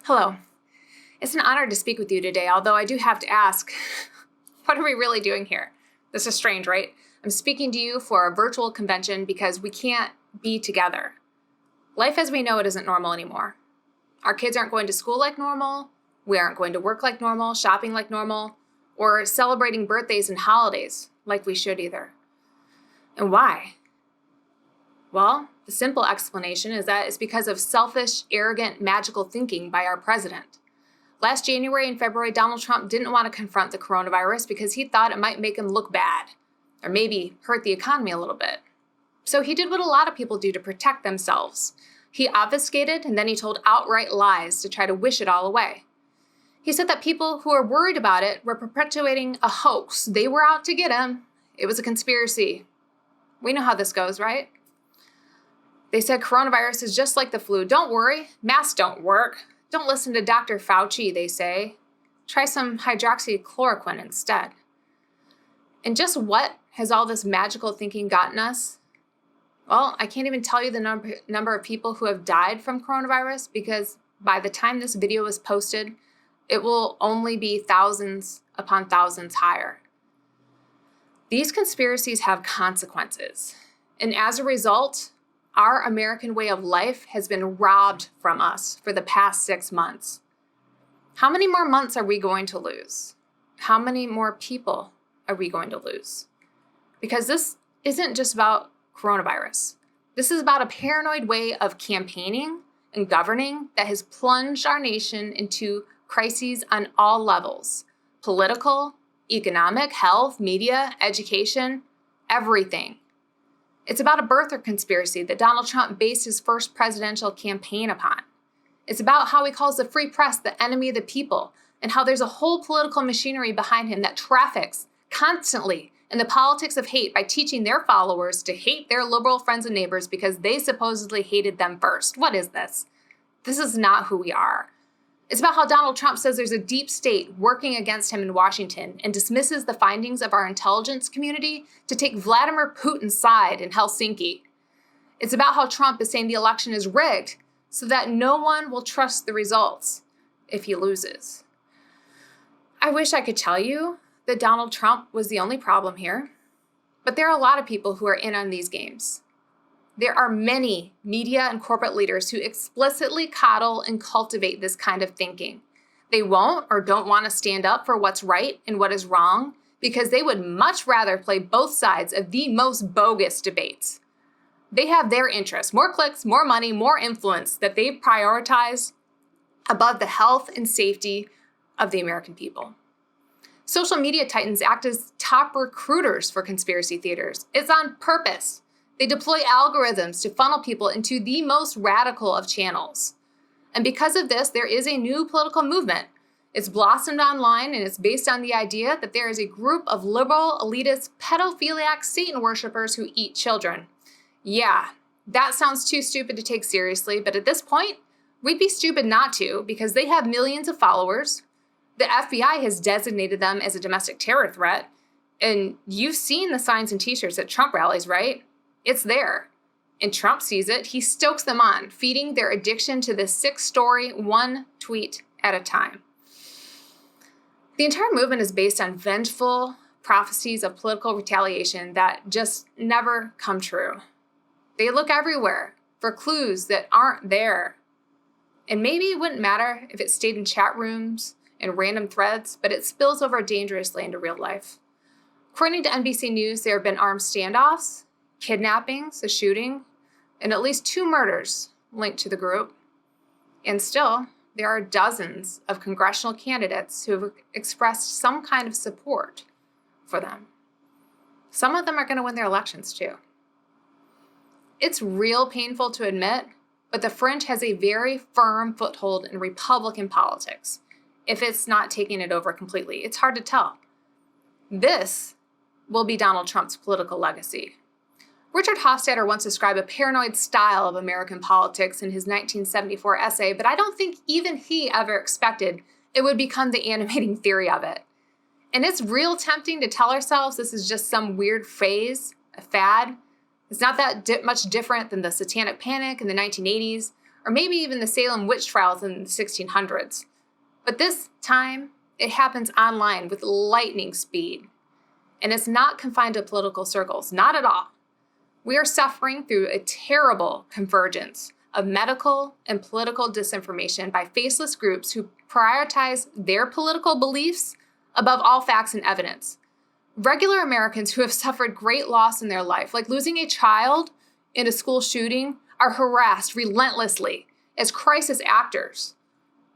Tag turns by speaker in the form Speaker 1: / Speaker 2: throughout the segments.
Speaker 1: Hello. It's an honor to speak with you today, although I do have to ask, what are we really doing here? This is strange, right? I'm speaking to you for a virtual convention because we can't be together. Life as we know it isn't normal anymore. Our kids aren't going to school like normal, we aren't going to work like normal, shopping like normal, or celebrating birthdays and holidays like we should either. And why? Well, the simple explanation is that it's because of selfish, arrogant, magical thinking by our president. Last January and February, Donald Trump didn't want to confront the coronavirus because he thought it might make him look bad, or maybe hurt the economy a little bit. So he did what a lot of people do to protect themselves. He obfuscated and then he told outright lies to try to wish it all away. He said that people who were worried about it were perpetuating a hoax. They were out to get him. It was a conspiracy. We know how this goes, right? They said coronavirus is just like the flu. Don't worry, masks don't work. Don't listen to Dr. Fauci, they say. Try some hydroxychloroquine instead. And just what has all this magical thinking gotten us? Well, I can't even tell you the number of people who have died from coronavirus because by the time this video is posted, it will only be thousands upon thousands higher. These conspiracies have consequences. And as a result, our American way of life has been robbed from us for the past 6 months. How many more months are we going to lose? How many more people are we going to lose? Because this isn't just about coronavirus. This is about a paranoid way of campaigning and governing that has plunged our nation into crises on all levels: political, economic, health, media, education, everything. It's about a birther conspiracy that Donald Trump based his first presidential campaign upon. It's about how he calls the free press the enemy of the people and how there's a whole political machinery behind him that traffics constantly in the politics of hate by teaching their followers to hate their liberal friends and neighbors because they supposedly hated them first. What is this? This is not who we are. It's about how Donald Trump says there's a deep state working against him in Washington and dismisses the findings of our intelligence community to take Vladimir Putin's side in Helsinki. It's about how Trump is saying the election is rigged so that no one will trust the results if he loses. I wish I could tell you that Donald Trump was the only problem here, but there are a lot of people who are in on these games. There are many media and corporate leaders who explicitly coddle and cultivate this kind of thinking. They won't or don't want to stand up for what's right and what is wrong because they would much rather play both sides of the most bogus debates. They have their interests, more clicks, more money, more influence that they prioritize above the health and safety of the American people. Social media titans act as top recruiters for conspiracy theaters. It's on purpose. They deploy algorithms to funnel people into the most radical of channels. And because of this, there is a new political movement. It's blossomed online and it's based on the idea that there is a group of liberal, elitist, pedophiliac Satan worshipers who eat children. Yeah, that sounds too stupid to take seriously, but at this point, we'd be stupid not to because they have millions of followers. The FBI has designated them as a domestic terror threat. And you've seen the signs and t-shirts at Trump rallies, right? It's there. And Trump sees it. He stokes them on, feeding their addiction to this sick story, one tweet at a time. The entire movement is based on vengeful prophecies of political retaliation that just never come true. They look everywhere for clues that aren't there. And maybe it wouldn't matter if it stayed in chat rooms and random threads, but it spills over dangerously into real life. According to NBC News, there have been armed standoffs, kidnappings, a shooting, and at least 2 murders linked to the group. And still, there are dozens of congressional candidates who have expressed some kind of support for them. Some of them are going to win their elections too. It's real painful to admit, but the fringe has a very firm foothold in Republican politics. If it's not taking it over completely, it's hard to tell. This will be Donald Trump's political legacy. Richard Hofstadter once described a paranoid style of American politics in his 1974 essay, but I don't think even he ever expected it would become the animating theory of it. And it's real tempting to tell ourselves this is just some weird phase, a fad. It's not that much different than the Satanic Panic in the 1980s, or maybe even the Salem witch trials in the 1600s. But this time, it happens online with lightning speed. And it's not confined to political circles, not at all. We are suffering through a terrible convergence of medical and political disinformation by faceless groups who prioritize their political beliefs above all facts and evidence. Regular Americans who have suffered great loss in their life, like losing a child in a school shooting, are harassed relentlessly as crisis actors,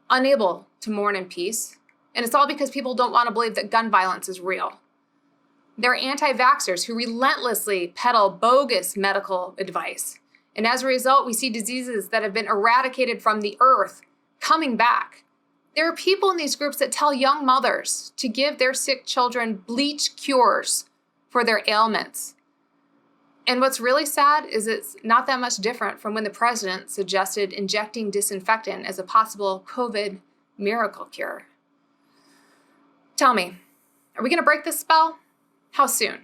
Speaker 1: unable to mourn in peace. And it's all because people don't want to believe that gun violence is real. There are anti-vaxxers who relentlessly peddle bogus medical advice. And as a result, we see diseases that have been eradicated from the earth coming back. There are people in these groups that tell young mothers to give their sick children bleach cures for their ailments. And what's really sad is it's not that much different from when the president suggested injecting disinfectant as a possible COVID miracle cure. Tell me, are we going to break this spell? How soon?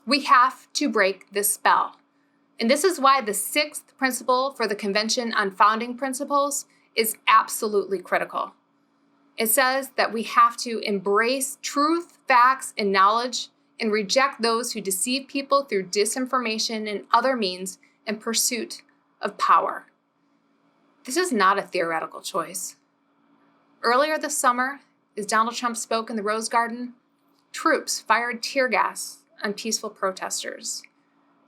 Speaker 1: We have to break this spell. And this is why the sixth principle for the Convention on Founding Principles is absolutely critical. It says that we have to embrace truth, facts, and knowledge and reject those who deceive people through disinformation and other means in pursuit of power. This is not a theoretical choice. Earlier this summer, as Donald Trump spoke in the Rose Garden, troops fired tear gas on peaceful protesters.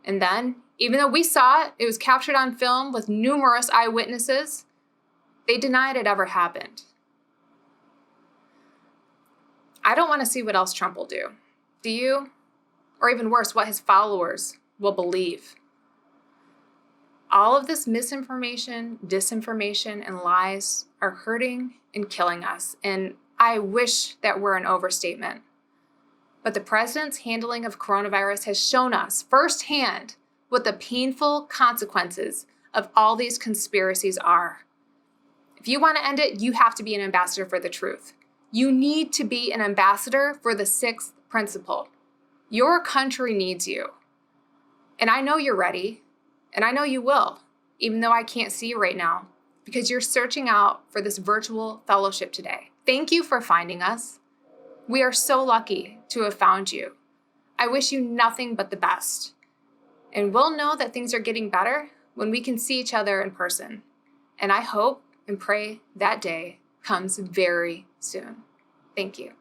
Speaker 1: And then, even though we saw it, it was captured on film with numerous eyewitnesses, they denied it ever happened. I don't want to see what else Trump will do. Do you? Or even worse, what his followers will believe. All of this misinformation, disinformation, and lies are hurting and killing us. And I wish that were an overstatement. But the president's handling of coronavirus has shown us firsthand what the painful consequences of all these conspiracies are. If you want to end it, you have to be an ambassador for the truth. You need to be an ambassador for the sixth principle. Your country needs you. And I know you're ready, and I know you will, even though I can't see you right now, because you're searching out for this virtual fellowship today. Thank you for finding us. We are so lucky to have found you. I wish you nothing but the best. And we'll know that things are getting better when we can see each other in person. And I hope and pray that day comes very soon. Thank you.